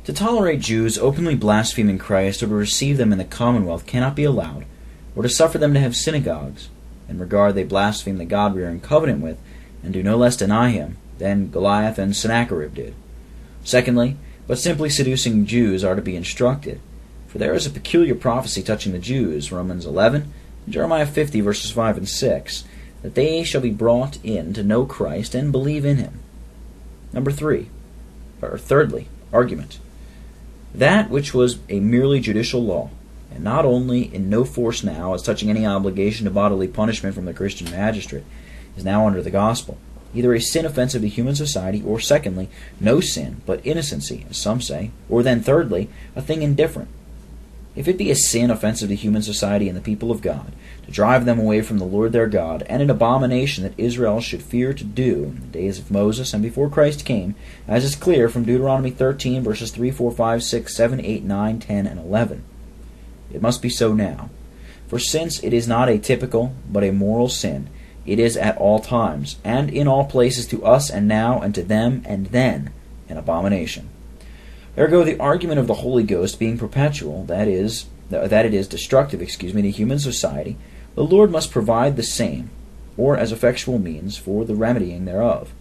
To tolerate Jews openly blaspheming Christ or to receive them in the commonwealth cannot be allowed, or to suffer them to have synagogues, in regard they blaspheme the God we are in covenant with, and do no less deny him than Goliath and Sennacherib did. Secondly, but simply seducing Jews are to be instructed, for there is a peculiar prophecy touching the Jews, Romans 11, and Jeremiah 50, verses 5 and 6, that they shall be brought in to know Christ and believe in him. Thirdly, argument. That which was a merely judicial law, and not only in no force now as touching any obligation to bodily punishment from the Christian magistrate, is now under the gospel, either a sin offensive to human society, or secondly, no sin, but innocency, as some say, or then thirdly, a thing indifferent. If it be a sin offensive to human society and the people of God, to drive them away from the Lord their God, and an abomination that Israel should fear to do in the days of Moses and before Christ came, as is clear from Deuteronomy 13, verses 3, 4, 5, 6, 7, 8, 9, 10, and 11. It must be so now. For since it is not a typical, but a moral sin, it is at all times, and in all places to us and now, and to them and then, an abomination. Ergo, the argument of the Holy Ghost being perpetual, that it is destructive, to human society, the Lord must provide the same, or as effectual means, for the remedying thereof.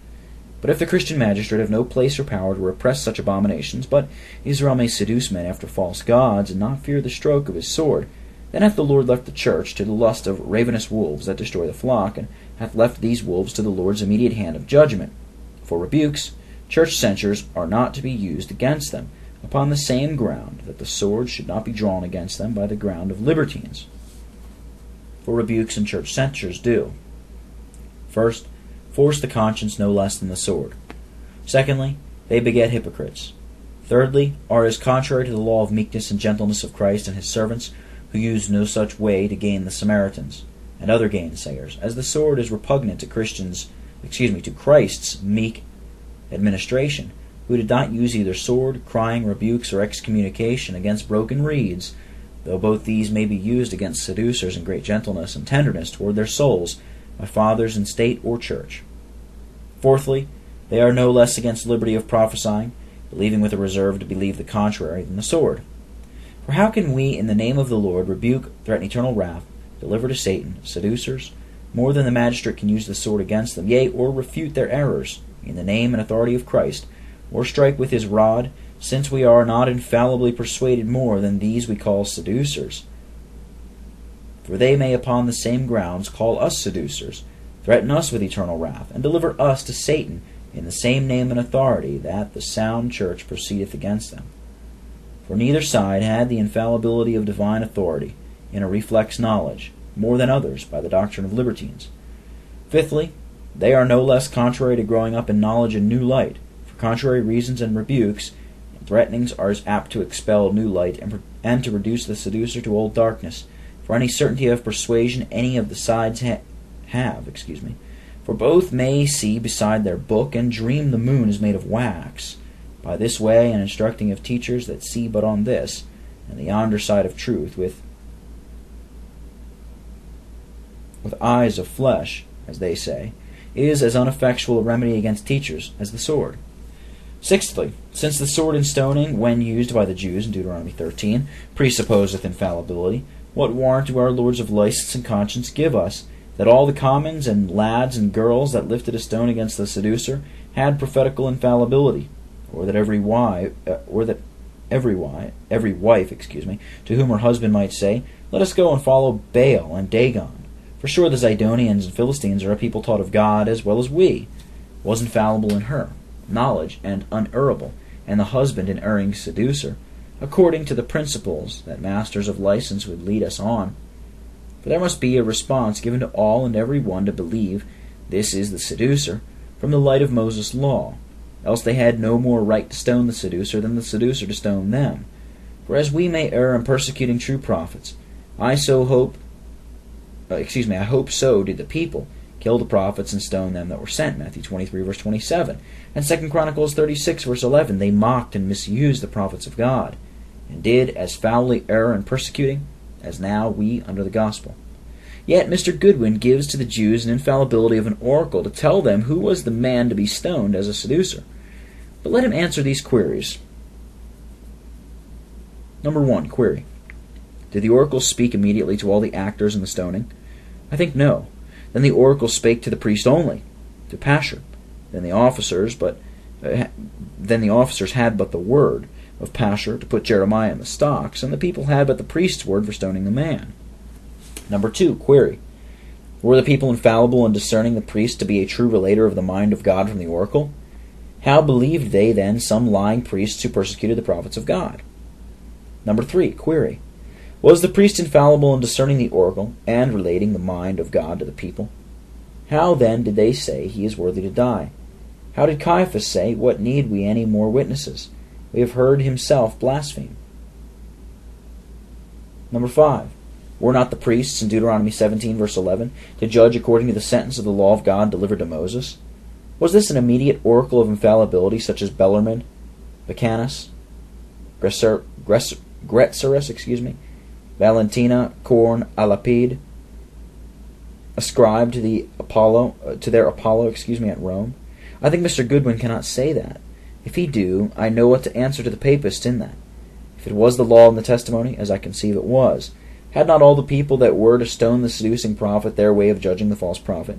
But if the Christian magistrate have no place or power to repress such abominations, but Israel may seduce men after false gods, and not fear the stroke of his sword, then hath the Lord left the church to the lust of ravenous wolves that destroy the flock, and hath left these wolves to the Lord's immediate hand of judgment. For rebukes, church censures are not to be used against them, upon the same ground that the sword should not be drawn against them by the ground of libertines. For rebukes and church censures do. First, force the conscience no less than the sword. Secondly, they beget hypocrites. Thirdly, are as contrary to the law of meekness and gentleness of Christ and his servants, who used no such way to gain the Samaritans, and other gainsayers, as the sword is repugnant to Christ's meek administration, who did not use either sword, crying, rebukes, or excommunication against broken reeds, though both these may be used against seducers in great gentleness and tenderness toward their souls, by fathers in state or church. Fourthly, they are no less against liberty of prophesying, believing with a reserve to believe the contrary, than the sword. For how can we, in the name of the Lord, rebuke, threaten eternal wrath, deliver to Satan, seducers, more than the magistrate can use the sword against them, yea, or refute their errors, in the name and authority of Christ, or strike with his rod, since we are not infallibly persuaded more than these we call seducers? For they may upon the same grounds call us seducers, threaten us with eternal wrath, and deliver us to Satan in the same name and authority that the sound church proceedeth against them. For neither side had the infallibility of divine authority in a reflex knowledge, more than others by the doctrine of libertines. Fifthly, they are no less contrary to growing up in knowledge and new light, for contrary reasons and rebukes and threatenings are as apt to expel new light and to reduce the seducer to old darkness, for any certainty of persuasion any of the sides have. For both may see beside their book, and dream the moon is made of wax, by this way, and instructing of teachers that see but on this, and the yonder side of truth, with eyes of flesh, as they say, is as ineffectual a remedy against teachers as the sword. Sixthly, since the sword in stoning, when used by the Jews in Deuteronomy 13, presupposeth infallibility, what warrant do our lords of license and conscience give us that all the commons and lads and girls that lifted a stone against the seducer had prophetical infallibility, or that every wife, to whom her husband might say, "Let us go and follow Baal and Dagon"? For sure the Zidonians and Philistines are a people taught of God as well as we, was infallible in her knowledge and unerrable, and the husband an erring seducer, according to the principles that masters of license would lead us on. For there must be a response given to all and every one to believe this is the seducer, from the light of Moses' law, else they had no more right to stone the seducer than the seducer to stone them. For as we may err in persecuting true prophets, I hope so did the people, kill the prophets and stone them that were sent, Matthew 23, verse 27. And 2 Chronicles 36, verse 11, they mocked and misused the prophets of God, and did as foully err in persecuting as now we under the gospel. Yet Mr. Goodwin gives to the Jews an infallibility of an oracle to tell them who was the man to be stoned as a seducer. But let him answer these queries. Number 1, query. Did the oracle speak immediately to all the actors in the stoning? I think no. Then the oracle spake to the priest only, to Pasher. Then the officers had but the word of Pasher to put Jeremiah in the stocks, and the people had but the priest's word for stoning the man. Number 2, query. Were the people infallible in discerning the priest to be a true relater of the mind of God from the oracle? How believed they then some lying priests who persecuted the prophets of God? Number 3, query. Was the priest infallible in discerning the oracle and relating the mind of God to the people? How then did they say he is worthy to die? How did Caiaphas say, what need we any more witnesses? We have heard himself blaspheme. Number 5. Were not the priests in Deuteronomy 17, verse 11, to judge according to the sentence of the law of God delivered to Moses? Was this an immediate oracle of infallibility, such as Bellarmine, Becanus, Gretserus, Valentina, Korn, Alapide, ascribed to their Apollo, at Rome? I think Mr. Goodwin cannot say that. If he do, I know what to answer to the papists in that. If it was the law and the testimony, as I conceive it was, had not all the people that were to stone the seducing prophet their way of judging the false prophet?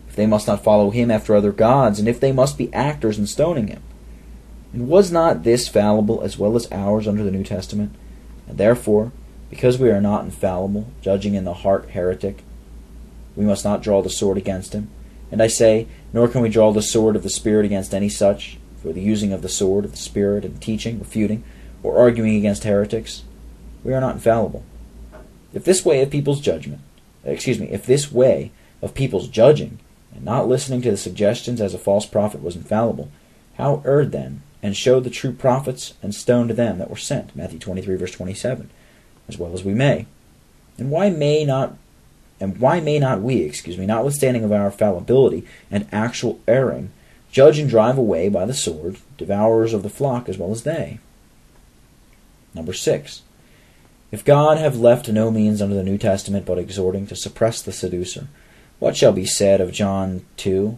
If they must not follow him after other gods, and if they must be actors in stoning him? And was not this fallible as well as ours under the New Testament? And therefore, because we are not infallible, judging in the heart heretic, we must not draw the sword against him. And I say, nor can we draw the sword of the Spirit against any such, for the using of the sword of the Spirit in teaching, refuting, or arguing against heretics, we are not infallible. If this way of people's judging, and not listening to the suggestions as a false prophet was infallible, how erred then, and showed the true prophets, and stoned them that were sent, Matthew 23, verse 27, as well as we may. And why may not we, notwithstanding of our fallibility and actual erring, judge and drive away by the sword, devourers of the flock as well as they? Number 6. If God have left no means under the New Testament but exhorting to suppress the seducer, what shall be said of John 2,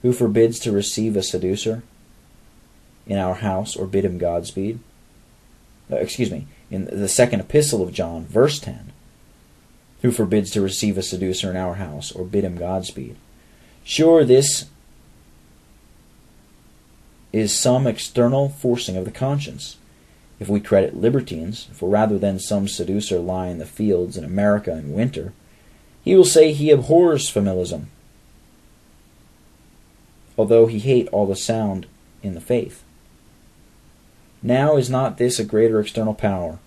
who forbids to receive a seducer in our house or bid him Godspeed? In the second epistle of John, verse 10, who forbids to receive a seducer in our house or bid him Godspeed? Sure, this is some external forcing of the conscience. If we credit libertines, for rather than some seducer lie in the fields in America in winter, he will say he abhors familism, although he hate all the sound in the faith. Now is not this a greater external power,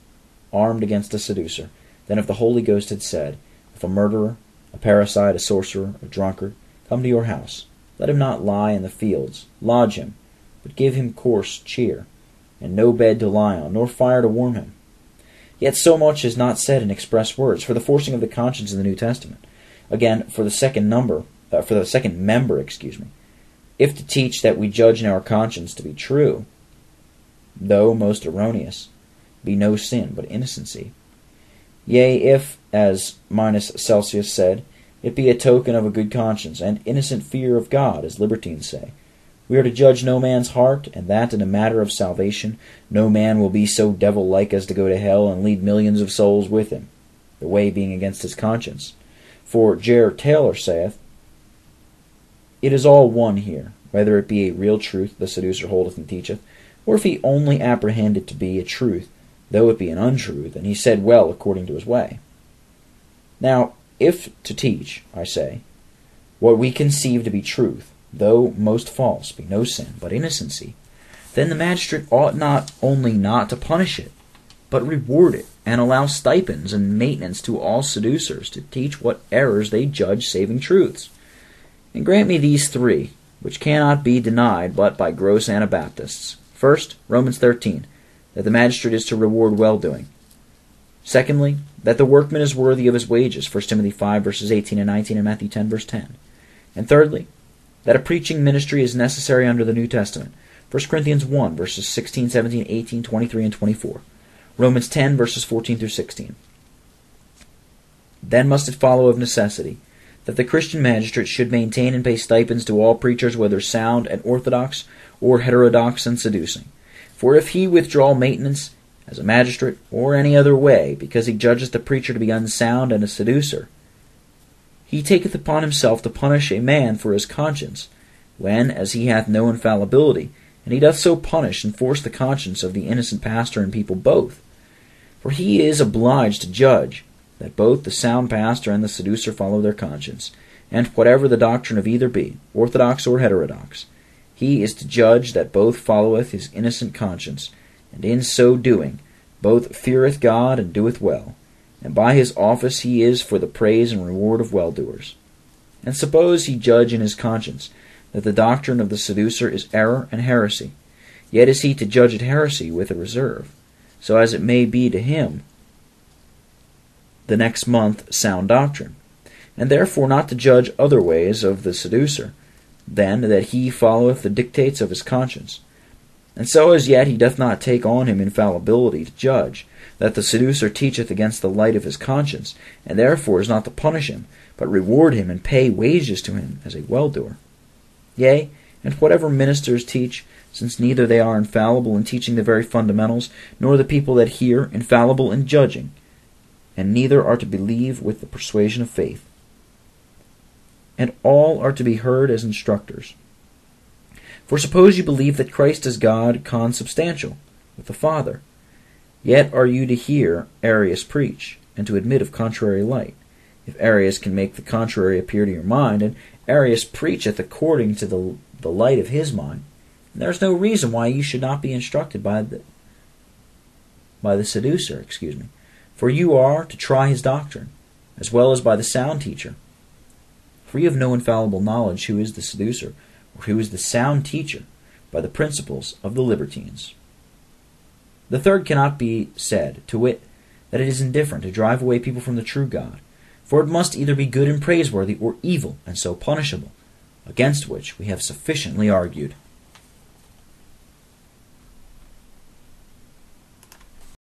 armed against a seducer, than if the Holy Ghost had said, if a murderer, a parricide, a sorcerer, a drunkard, come to your house, let him not lie in the fields, lodge him, but give him coarse cheer, and no bed to lie on, nor fire to warm him. Yet so much is not said in express words, for the forcing of the conscience in the New Testament. Again, for the second member, if to teach that we judge in our conscience to be true, though most erroneous, be no sin, but innocency. Yea, if, as Minus Celsius said, it be a token of a good conscience, and innocent fear of God, as libertines say, we are to judge no man's heart, and that in a matter of salvation no man will be so devil-like as to go to hell and lead millions of souls with him, the way being against his conscience. For J. Taylor saith, it is all one here, whether it be a real truth the seducer holdeth and teacheth, or if he only apprehend it to be a truth, though it be an untruth, and he said well according to his way. Now, if to teach, I say, what we conceive to be truth, though most false, be no sin, but innocency, then the magistrate ought not only not to punish it, but reward it, and allow stipends and maintenance to all seducers to teach what errors they judge saving truths. And grant me these three, which cannot be denied but by gross Anabaptists. First, Romans 13, that the magistrate is to reward well-doing. Secondly, that the workman is worthy of his wages, 1 Timothy 5, verses 18 and 19, and Matthew 10, verse 10. And thirdly, that a preaching ministry is necessary under the New Testament, 1 Corinthians 1, verses 16, 17, 18, 23, and 24. Romans 10, verses 14 through 16. Then must it follow of necessity that the Christian magistrate should maintain and pay stipends to all preachers, whether sound and orthodox, or heterodox and seducing. For if he withdraw maintenance as a magistrate, or any other way, because he judgeth the preacher to be unsound and a seducer. He taketh upon himself to punish a man for his conscience, when, as he hath no infallibility, and he doth so punish and force the conscience of the innocent pastor and people both. For he is obliged to judge that both the sound pastor and the seducer follow their conscience, and whatever the doctrine of either be, orthodox or heterodox, he is to judge that both followeth his innocent conscience, and in so doing both feareth God and doeth well, and by his office he is for the praise and reward of well-doers. And suppose he judge in his conscience that the doctrine of the seducer is error and heresy, yet is he to judge at heresy with a reserve, so as it may be to him the next month sound doctrine, and therefore not to judge other ways of the seducer, than that he followeth the dictates of his conscience. And so as yet he doth not take on him infallibility to judge that the seducer teacheth against the light of his conscience, and therefore is not to punish him, but reward him and pay wages to him as a well-doer. Yea, and whatever ministers teach, since neither they are infallible in teaching the very fundamentals, nor the people that hear infallible in judging, and neither are to believe with the persuasion of faith. And all are to be heard as instructors. For suppose you believe that Christ is God consubstantial with the Father, yet are you to hear Arius preach, and to admit of contrary light, if Arius can make the contrary appear to your mind, and Arius preacheth according to the light of his mind, and there is no reason why you should not be instructed by the seducer, for you are to try his doctrine, as well as by the sound teacher. For you have no infallible knowledge who is the seducer, or who is the sound teacher, by the principles of the libertines. The third cannot be said, to wit, that it is indifferent to drive away people from the true God, for it must either be good and praiseworthy, or evil and so punishable, against which we have sufficiently argued.